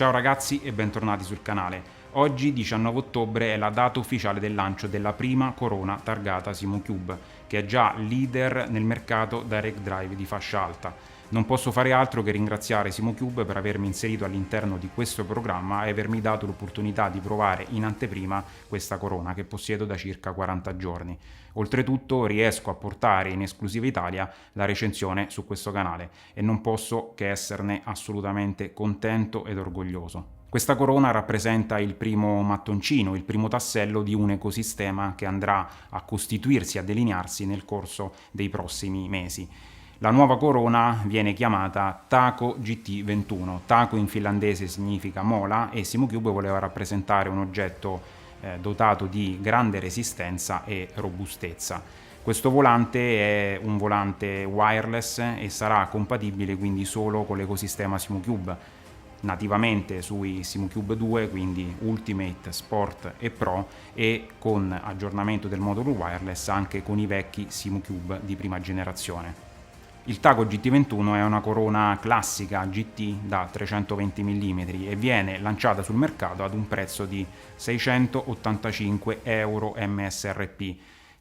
Ciao ragazzi e bentornati sul canale. Oggi 19 ottobre è la data ufficiale del lancio della prima corona targata SimuCube, che è già leader nel mercato direct drive di fascia alta. Non posso fare altro che ringraziare SimuCube per avermi inserito all'interno di questo programma e avermi dato l'opportunità di provare in anteprima questa corona che possiedo da circa 40 giorni. Oltretutto riesco a portare in esclusiva Italia la recensione su questo canale e non posso che esserne assolutamente contento ed orgoglioso. Questa corona rappresenta il primo mattoncino, il primo tassello di un ecosistema che andrà a costituirsi, a delinearsi nel corso dei prossimi mesi. La nuova corona viene chiamata Taco GT21. Taco in finlandese significa mola e SimuCube voleva rappresentare un oggetto dotato di grande resistenza e robustezza. Questo volante è un volante wireless e sarà compatibile quindi solo con l'ecosistema SimuCube, nativamente sui SimuCube 2, quindi Ultimate, Sport e Pro, e con aggiornamento del modulo wireless anche con i vecchi SimuCube di prima generazione. Il Taco GT21 è una corona classica GT da 320 mm e viene lanciata sul mercato ad un prezzo di 685 euro MSRP,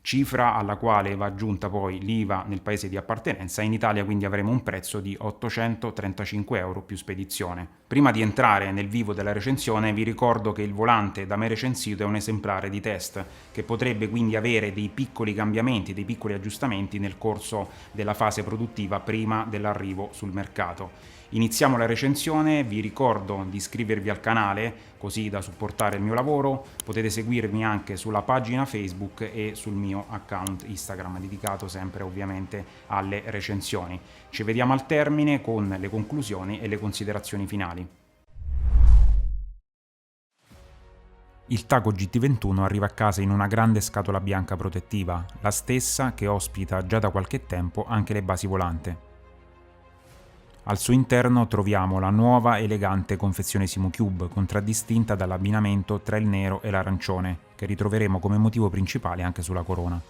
cifra alla quale va aggiunta poi l'IVA nel paese di appartenenza. In Italia quindi avremo un prezzo di 835 euro più spedizione. Prima di entrare nel vivo della recensione vi ricordo che il volante da me recensito è un esemplare di test che potrebbe quindi avere dei piccoli cambiamenti, dei piccoli aggiustamenti nel corso della fase produttiva prima dell'arrivo sul mercato. Iniziamo la recensione, vi ricordo di iscrivervi al canale così da supportare il mio lavoro, potete seguirmi anche sulla pagina Facebook e sul mio account Instagram dedicato sempre ovviamente alle recensioni. Ci vediamo al termine con le conclusioni e le considerazioni finali. Il Taco GT21 arriva a casa in una grande scatola bianca protettiva, la stessa che ospita già da qualche tempo anche le basi volante. Al suo interno troviamo la nuova elegante confezione SimuCube, contraddistinta dall'abbinamento tra il nero e l'arancione, che ritroveremo come motivo principale anche sulla corona.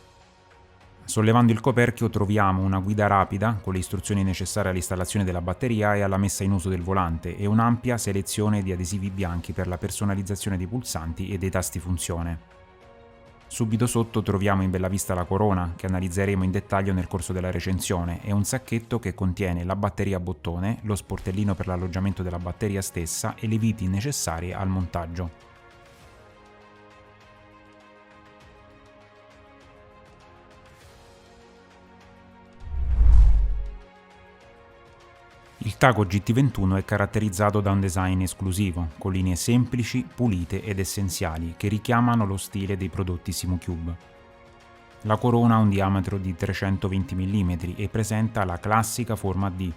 Sollevando il coperchio troviamo una guida rapida con le istruzioni necessarie all'installazione della batteria e alla messa in uso del volante e un'ampia selezione di adesivi bianchi per la personalizzazione dei pulsanti e dei tasti funzione. Subito sotto troviamo in bella vista la corona, che analizzeremo in dettaglio nel corso della recensione, e un sacchetto che contiene la batteria a bottone, lo sportellino per l'alloggiamento della batteria stessa e le viti necessarie al montaggio. Il Taco GT21 è caratterizzato da un design esclusivo, con linee semplici, pulite ed essenziali, che richiamano lo stile dei prodotti SimuCube. La corona ha un diametro di 320 mm e presenta la classica forma D.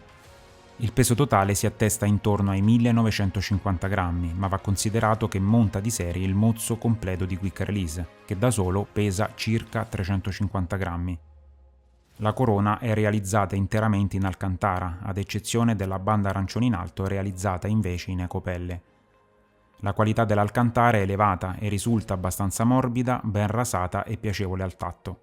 Il peso totale si attesta intorno ai 1950 grammi, ma va considerato che monta di serie il mozzo completo di Quick Release, che da solo pesa circa 350 grammi. La corona è realizzata interamente in alcantara, ad eccezione della banda arancione in alto realizzata invece in ecopelle. La qualità dell'alcantara è elevata e risulta abbastanza morbida, ben rasata e piacevole al tatto.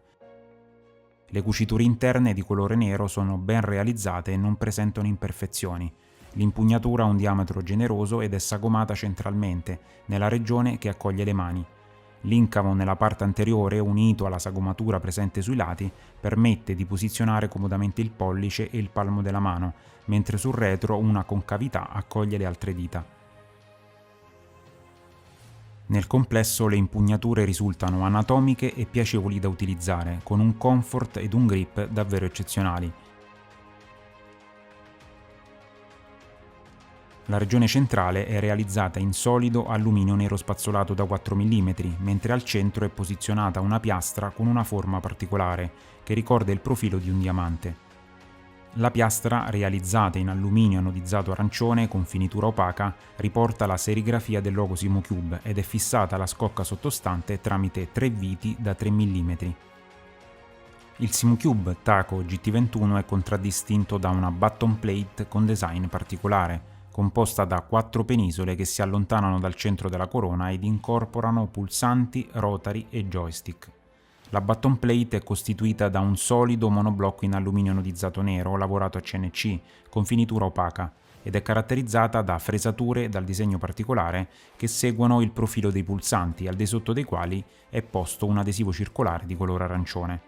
Le cuciture interne di colore nero sono ben realizzate e non presentano imperfezioni. L'impugnatura ha un diametro generoso ed è sagomata centralmente, nella regione che accoglie le mani. L'incavo nella parte anteriore, unito alla sagomatura presente sui lati, permette di posizionare comodamente il pollice e il palmo della mano, mentre sul retro una concavità accoglie le altre dita. Nel complesso le impugnature risultano anatomiche e piacevoli da utilizzare, con un comfort ed un grip davvero eccezionali. La regione centrale è realizzata in solido alluminio nero spazzolato da 4 mm, mentre al centro è posizionata una piastra con una forma particolare, che ricorda il profilo di un diamante. La piastra, realizzata in alluminio anodizzato arancione con finitura opaca, riporta la serigrafia del logo SimuCube ed è fissata alla scocca sottostante tramite 3 viti da 3 mm. Il SimuCube Taco GT21 è contraddistinto da una button plate con design particolare, composta da 4 penisole che si allontanano dal centro della corona ed incorporano pulsanti, rotari e joystick. La button plate è costituita da un solido monoblocco in alluminio anodizzato nero lavorato a CNC con finitura opaca, ed è caratterizzata da fresature dal disegno particolare che seguono il profilo dei pulsanti, al di sotto dei quali è posto un adesivo circolare di colore arancione.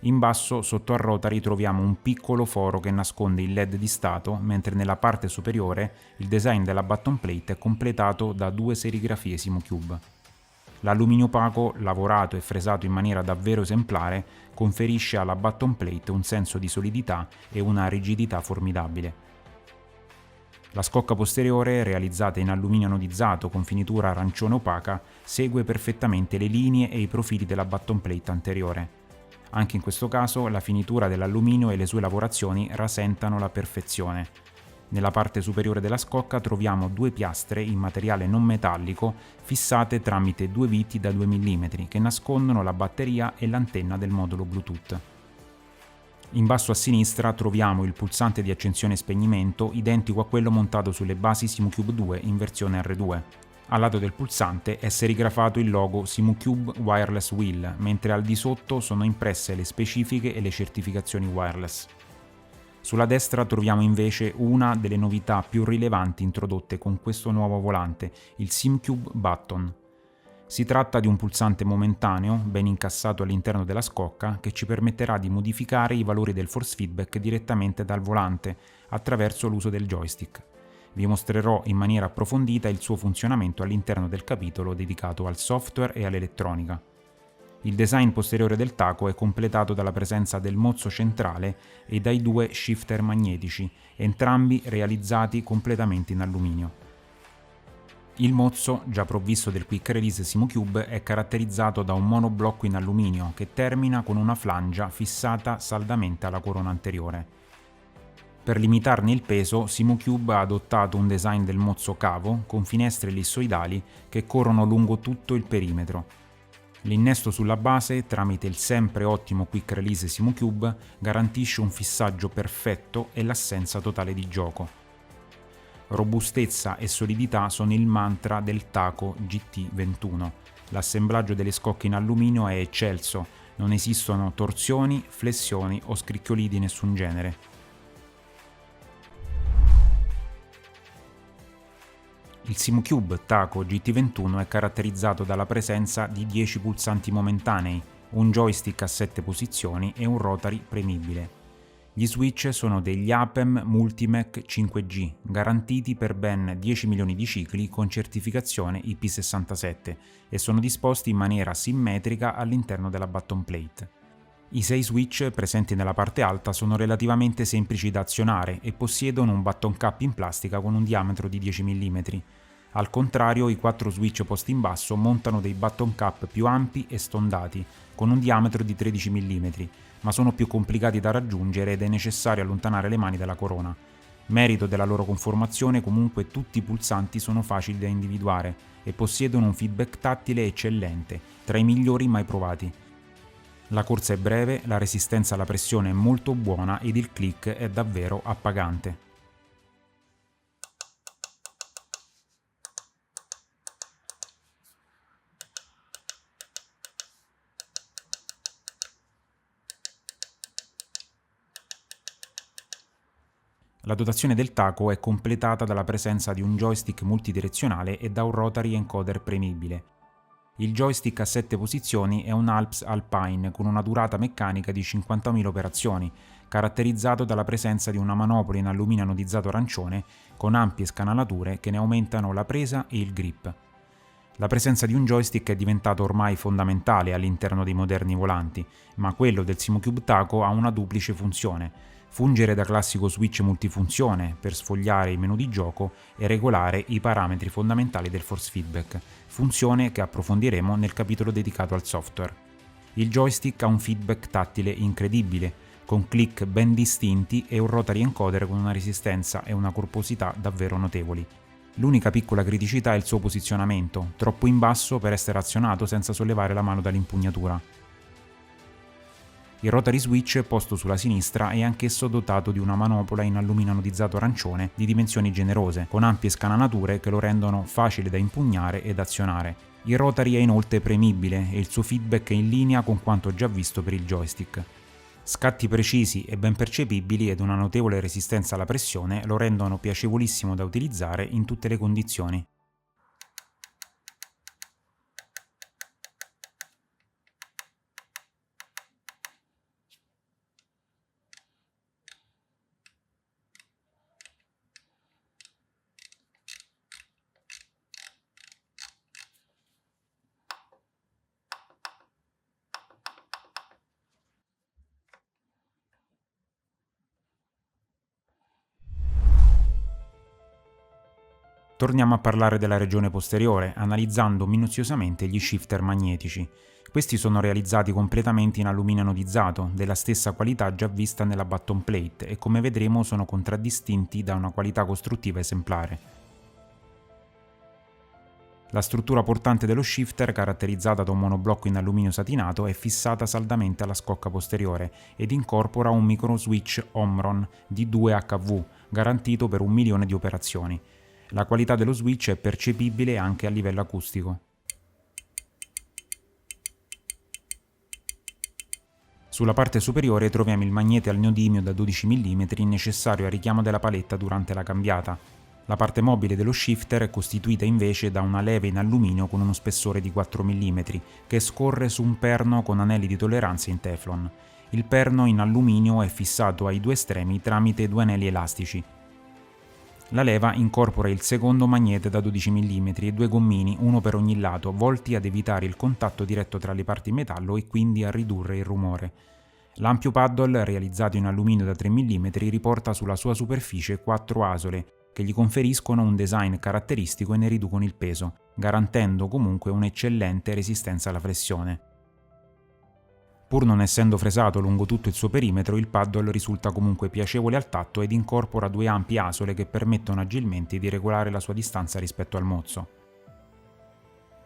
In basso, sotto al rotary, troviamo un piccolo foro che nasconde il LED di stato, mentre nella parte superiore il design della button plate è completato da 2 serigrafie Simocube. L'alluminio opaco, lavorato e fresato in maniera davvero esemplare, conferisce alla button plate un senso di solidità e una rigidità formidabile. La scocca posteriore, realizzata in alluminio anodizzato con finitura arancione opaca, segue perfettamente le linee e i profili della button plate anteriore. Anche in questo caso la finitura dell'alluminio e le sue lavorazioni rasentano la perfezione. Nella parte superiore della scocca troviamo 2 piastre in materiale non metallico fissate tramite 2 viti da 2 mm che nascondono la batteria e l'antenna del modulo Bluetooth. In basso a sinistra troviamo il pulsante di accensione e spegnimento identico a quello montato sulle basi Simocube 2 in versione R2. Al lato del pulsante è serigrafato il logo Simocube Wireless Wheel, mentre al di sotto sono impresse le specifiche e le certificazioni wireless. Sulla destra troviamo invece una delle novità più rilevanti introdotte con questo nuovo volante, il Simcube Button. Si tratta di un pulsante momentaneo, ben incassato all'interno della scocca, che ci permetterà di modificare i valori del force feedback direttamente dal volante, attraverso l'uso del joystick. Vi mostrerò in maniera approfondita il suo funzionamento all'interno del capitolo dedicato al software e all'elettronica. Il design posteriore del taco è completato dalla presenza del mozzo centrale e dai 2 shifter magnetici, entrambi realizzati completamente in alluminio. Il mozzo, già provvisto del Quick Release Simocube, è caratterizzato da un monoblocco in alluminio che termina con una flangia fissata saldamente alla corona anteriore. Per limitarne il peso, Simocube ha adottato un design del mozzo cavo con finestre ellissoidali che corrono lungo tutto il perimetro. L'innesto sulla base, tramite il sempre ottimo Quick Release Simocube, garantisce un fissaggio perfetto e l'assenza totale di gioco. Robustezza e solidità sono il mantra del Taco GT21. L'assemblaggio delle scocche in alluminio è eccelso, non esistono torsioni, flessioni o scricchioli di nessun genere. Il Simocube Taco GT21 è caratterizzato dalla presenza di 10 pulsanti momentanei, un joystick a 7 posizioni e un rotary premibile. Gli switch sono degli APEM Multimec 5G, garantiti per ben 10 milioni di cicli con certificazione IP67 e sono disposti in maniera simmetrica all'interno della button plate. I 6 switch presenti nella parte alta sono relativamente semplici da azionare e possiedono un button cap in plastica con un diametro di 10 mm. Al contrario, i 4 switch posti in basso montano dei button cap più ampi e stondati, con un diametro di 13 mm, ma sono più complicati da raggiungere ed è necessario allontanare le mani dalla corona. Merito della loro conformazione, comunque tutti i pulsanti sono facili da individuare e possiedono un feedback tattile eccellente, tra i migliori mai provati. La corsa è breve, la resistenza alla pressione è molto buona ed il click è davvero appagante. La dotazione del taco è completata dalla presenza di un joystick multidirezionale e da un rotary encoder premibile. Il joystick a 7 posizioni è un Alps Alpine con una durata meccanica di 50.000 operazioni, caratterizzato dalla presenza di una manopola in alluminio anodizzato arancione con ampie scanalature che ne aumentano la presa e il grip. La presenza di un joystick è diventata ormai fondamentale all'interno dei moderni volanti, ma quello del Simocube Taco ha una duplice funzione: fungere da classico switch multifunzione per sfogliare i menu di gioco e regolare i parametri fondamentali del force feedback, funzione che approfondiremo nel capitolo dedicato al software. Il joystick ha un feedback tattile incredibile, con click ben distinti e un rotary encoder con una resistenza e una corposità davvero notevoli. L'unica piccola criticità è il suo posizionamento, troppo in basso per essere azionato senza sollevare la mano dall'impugnatura. Il rotary switch posto sulla sinistra è anch'esso dotato di una manopola in alluminio anodizzato arancione di dimensioni generose, con ampie scanalature che lo rendono facile da impugnare ed azionare. Il rotary è inoltre premibile e il suo feedback è in linea con quanto già visto per il joystick. Scatti precisi e ben percepibili ed una notevole resistenza alla pressione lo rendono piacevolissimo da utilizzare in tutte le condizioni. Torniamo a parlare della regione posteriore, analizzando minuziosamente gli shifter magnetici. Questi sono realizzati completamente in alluminio anodizzato, della stessa qualità già vista nella bottom plate, e come vedremo sono contraddistinti da una qualità costruttiva esemplare. La struttura portante dello shifter, caratterizzata da un monoblocco in alluminio satinato, è fissata saldamente alla scocca posteriore ed incorpora un micro switch Omron di 2 HV, garantito per 1 milione di operazioni. La qualità dello switch è percepibile anche a livello acustico. Sulla parte superiore troviamo il magnete al neodimio da 12 mm necessario al richiamo della paletta durante la cambiata. La parte mobile dello shifter è costituita invece da una leva in alluminio con uno spessore di 4 mm che scorre su un perno con anelli di tolleranza in Teflon. Il perno in alluminio è fissato ai due estremi tramite 2 anelli elastici. La leva incorpora il secondo magnete da 12 mm e 2 gommini, uno per ogni lato, volti ad evitare il contatto diretto tra le parti in metallo e quindi a ridurre il rumore. L'ampio paddle, realizzato in alluminio da 3 mm, riporta sulla sua superficie 4 asole, che gli conferiscono un design caratteristico e ne riducono il peso, garantendo comunque un'eccellente resistenza alla flessione. Pur non essendo fresato lungo tutto il suo perimetro, il paddle risulta comunque piacevole al tatto ed incorpora 2 ampie asole che permettono agilmente di regolare la sua distanza rispetto al mozzo.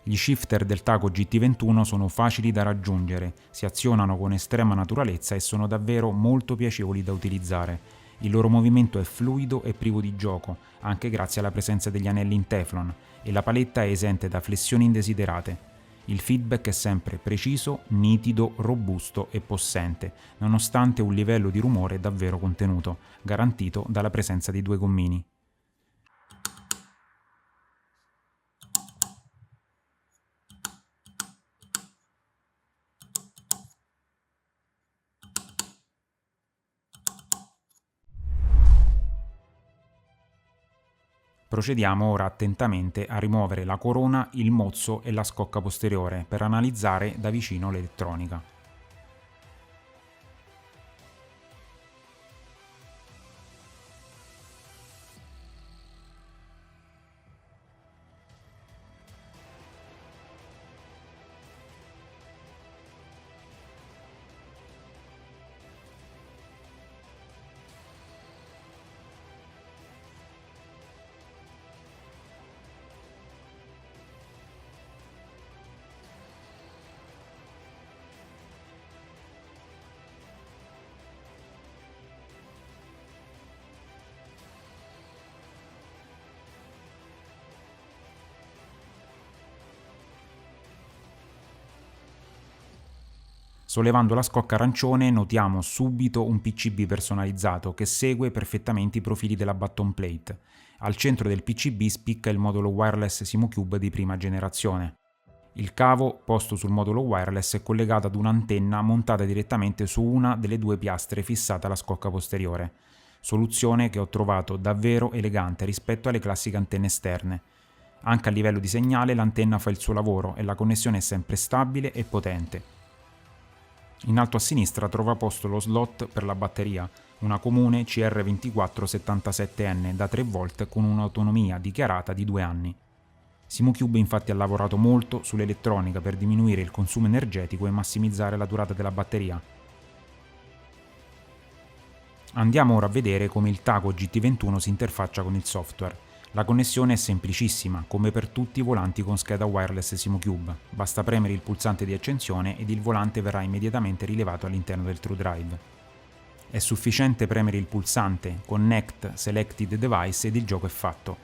Gli shifter del Taco GT21 sono facili da raggiungere, si azionano con estrema naturalezza e sono davvero molto piacevoli da utilizzare. Il loro movimento è fluido e privo di gioco, anche grazie alla presenza degli anelli in Teflon, e la paletta è esente da flessioni indesiderate. Il feedback è sempre preciso, nitido, robusto e possente, nonostante un livello di rumore davvero contenuto, garantito dalla presenza di 2 gommini. Procediamo ora attentamente a rimuovere la corona, il mozzo e la scocca posteriore per analizzare da vicino l'elettronica. Sollevando la scocca arancione notiamo subito un PCB personalizzato che segue perfettamente i profili della bottom plate. Al centro del PCB spicca il modulo wireless SimuCube di prima generazione. Il cavo posto sul modulo wireless è collegato ad un'antenna montata direttamente su una delle 2 piastre fissate alla scocca posteriore. Soluzione che ho trovato davvero elegante rispetto alle classiche antenne esterne. Anche a livello di segnale l'antenna fa il suo lavoro e la connessione è sempre stabile e potente. In alto a sinistra trova posto lo slot per la batteria, una comune CR2477N da 3 volt con un'autonomia dichiarata di 2 anni. SimuCube infatti ha lavorato molto sull'elettronica per diminuire il consumo energetico e massimizzare la durata della batteria. Andiamo ora a vedere come il Taco GT21 si interfaccia con il software. La connessione è semplicissima, come per tutti i volanti con scheda wireless SimuCube. Basta premere il pulsante di accensione ed il volante verrà immediatamente rilevato all'interno del TrueDrive. È sufficiente premere il pulsante Connect Selected Device ed il gioco è fatto.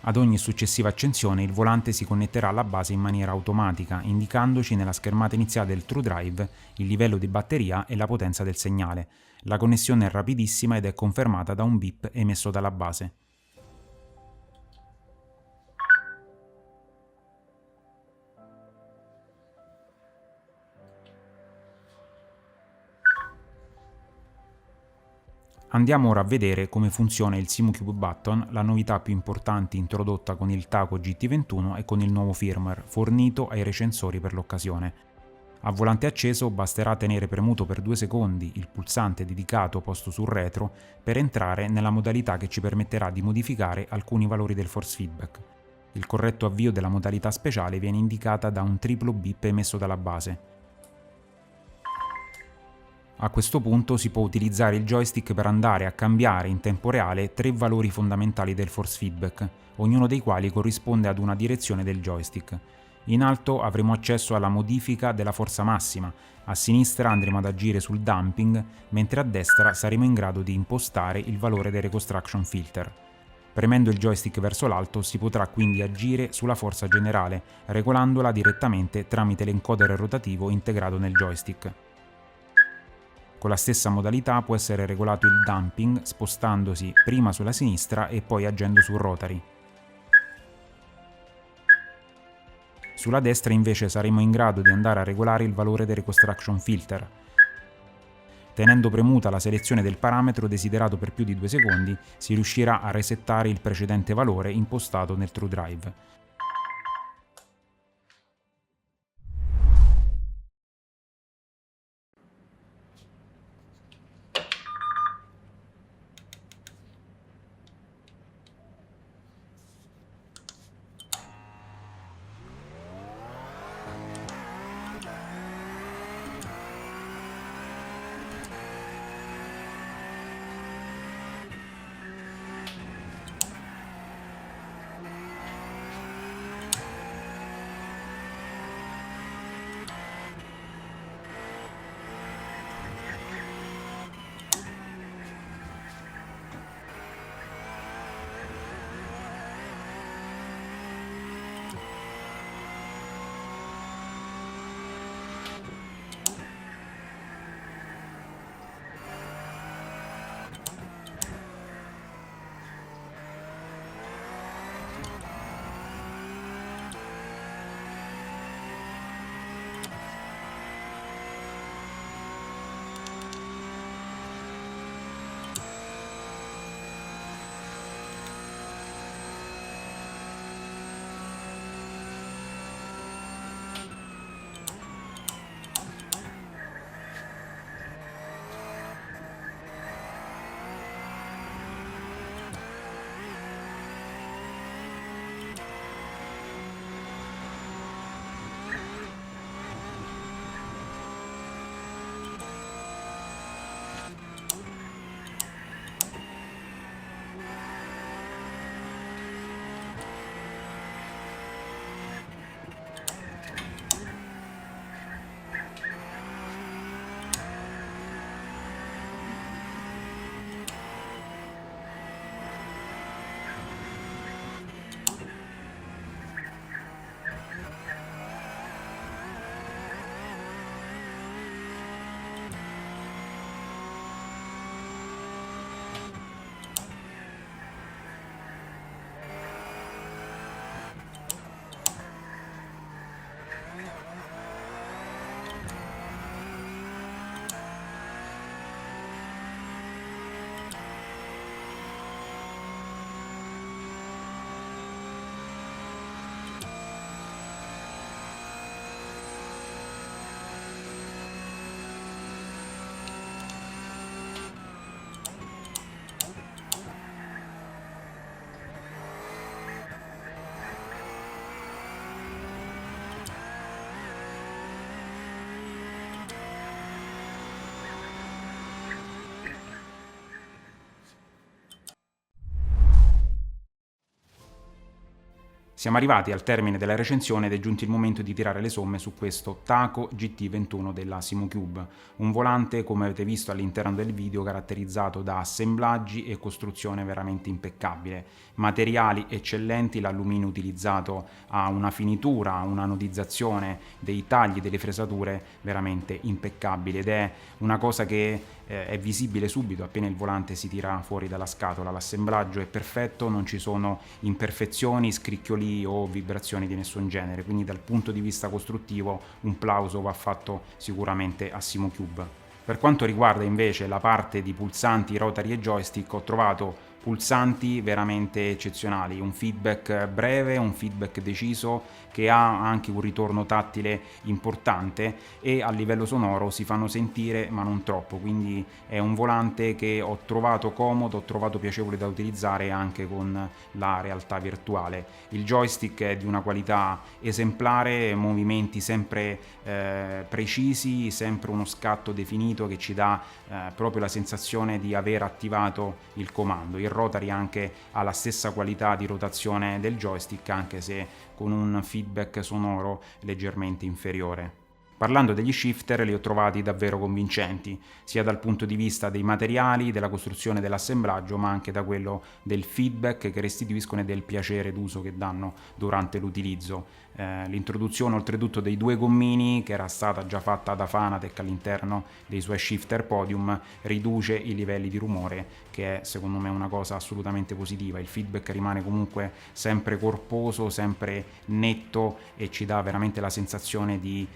Ad ogni successiva accensione il volante si connetterà alla base in maniera automatica, indicandoci nella schermata iniziale del TrueDrive il livello di batteria e la potenza del segnale. La connessione è rapidissima ed è confermata da un beep emesso dalla base. Andiamo ora a vedere come funziona il SimuCube Button, la novità più importante introdotta con il Taco GT21 e con il nuovo firmware fornito ai recensori per l'occasione. A volante acceso basterà tenere premuto per 2 secondi il pulsante dedicato posto sul retro per entrare nella modalità che ci permetterà di modificare alcuni valori del force feedback. Il corretto avvio della modalità speciale viene indicata da un triplo beep emesso dalla base. A questo punto si può utilizzare il joystick per andare a cambiare in tempo reale 3 valori fondamentali del force feedback, ognuno dei quali corrisponde ad una direzione del joystick. In alto avremo accesso alla modifica della forza massima, a sinistra andremo ad agire sul damping, mentre a destra saremo in grado di impostare il valore del reconstruction filter. Premendo il joystick verso l'alto si potrà quindi agire sulla forza generale, regolandola direttamente tramite l'encoder rotativo integrato nel joystick. Con la stessa modalità può essere regolato il damping spostandosi prima sulla sinistra e poi agendo sul rotary. Sulla destra invece saremo in grado di andare a regolare il valore del reconstruction filter. Tenendo premuta la selezione del parametro desiderato per più di 2 secondi, si riuscirà a resettare il precedente valore impostato nel TrueDrive. Siamo arrivati al termine della recensione ed è giunto il momento di tirare le somme su questo Taco GT21 della Simocube, un volante, come avete visto all'interno del video, caratterizzato da assemblaggi e costruzione veramente impeccabile, materiali eccellenti, l'alluminio utilizzato ha una finitura, una anodizzazione dei tagli, delle fresature veramente impeccabili ed è una cosa che è visibile subito appena il volante si tira fuori dalla scatola. L'assemblaggio è perfetto, non ci sono imperfezioni, scricchioli o vibrazioni di nessun genere, quindi dal punto di vista costruttivo un plauso va fatto sicuramente a Simocube. Per quanto riguarda invece la parte di pulsanti, rotary e joystick, ho trovato pulsanti veramente eccezionali, un feedback breve, un feedback deciso che ha anche un ritorno tattile importante e a livello sonoro si fanno sentire ma non troppo, quindi è un volante che ho trovato comodo, ho trovato piacevole da utilizzare anche con la realtà virtuale. Il joystick è di una qualità esemplare, movimenti sempre precisi, sempre uno scatto definito che ci dà proprio la sensazione di aver attivato il comando. Il rotary anche ha la stessa qualità di rotazione del joystick, anche se con un feedback sonoro leggermente inferiore. Parlando degli shifter, li ho trovati davvero convincenti, sia dal punto di vista dei materiali, della costruzione dell'assemblaggio, ma anche da quello del feedback che restituiscono e del piacere d'uso che danno durante l'utilizzo. L'introduzione oltretutto dei due gommini, che era stata già fatta da Fanatec all'interno dei suoi shifter Podium, riduce i livelli di rumore, che è secondo me una cosa assolutamente positiva. Il feedback rimane comunque sempre corposo, sempre netto e ci dà veramente la sensazione di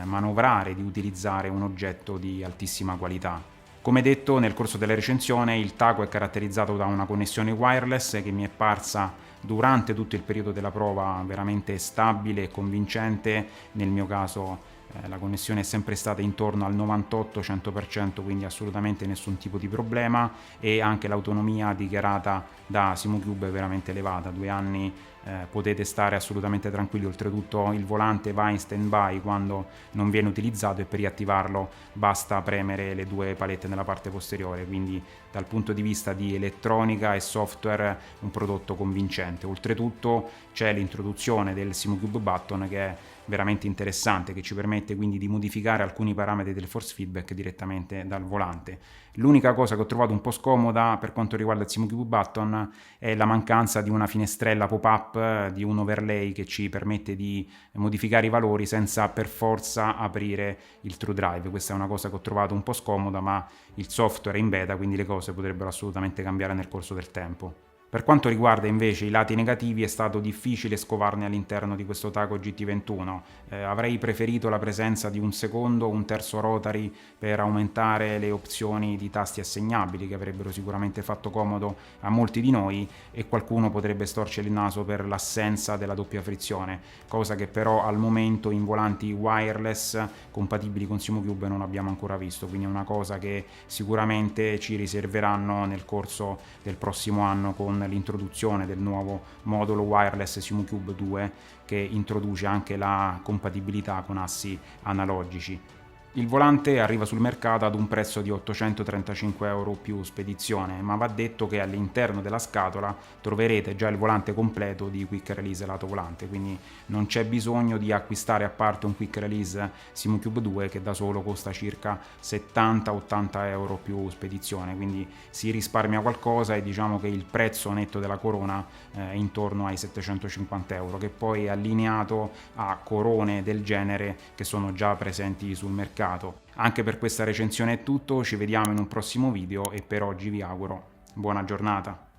manovrare, di utilizzare un oggetto di altissima qualità. Come detto nel corso della recensione, il Taco è caratterizzato da una connessione wireless che mi è parsa durante tutto il periodo della prova veramente stabile e convincente. Nel mio caso la connessione è sempre stata intorno al 98-100%, quindi assolutamente nessun tipo di problema, e anche l'autonomia dichiarata da Simocube è veramente elevata. 2 anni potete stare assolutamente tranquilli. Oltretutto il volante va in stand-by quando non viene utilizzato e per riattivarlo basta premere le 2 palette nella parte posteriore, quindi dal punto di vista di elettronica e software un prodotto convincente. Oltretutto c'è l'introduzione del Simocube Button, che è veramente interessante, che ci permette quindi di modificare alcuni parametri del force feedback direttamente dal volante. L'unica cosa che ho trovato un po' scomoda per quanto riguarda il Simocube Button è la mancanza di una finestrella pop-up, di un overlay che ci permette di modificare i valori senza per forza aprire il TrueDrive. Questa è una cosa che ho trovato un po' scomoda, ma il software è in beta, quindi le cose potrebbero assolutamente cambiare nel corso del tempo. Per quanto riguarda invece i lati negativi, è stato difficile scovarne all'interno di questo Taco GT21. Avrei preferito la presenza di un secondo o un terzo rotary per aumentare le opzioni di tasti assegnabili, che avrebbero sicuramente fatto comodo a molti di noi, e qualcuno potrebbe storcere il naso per l'assenza della doppia frizione, cosa che però al momento in volanti wireless compatibili con Simocube non abbiamo ancora visto, quindi è una cosa che sicuramente ci riserveranno nel corso del prossimo anno con l'introduzione del nuovo modulo wireless Simocube 2, che introduce anche la compatibilità con assi analogici. Il volante arriva sul mercato ad un prezzo di 835 euro più spedizione, ma va detto che all'interno della scatola troverete già il volante completo di Quick Release lato volante, quindi non c'è bisogno di acquistare a parte un Quick Release Simocube 2 che da solo costa circa 70-80 euro più spedizione, quindi si risparmia qualcosa e diciamo che il prezzo netto della corona è intorno ai 750 euro, che poi è allineato a corone del genere che sono già presenti sul mercato. Anche per questa recensione è tutto, ci vediamo in un prossimo video e per oggi vi auguro buona giornata.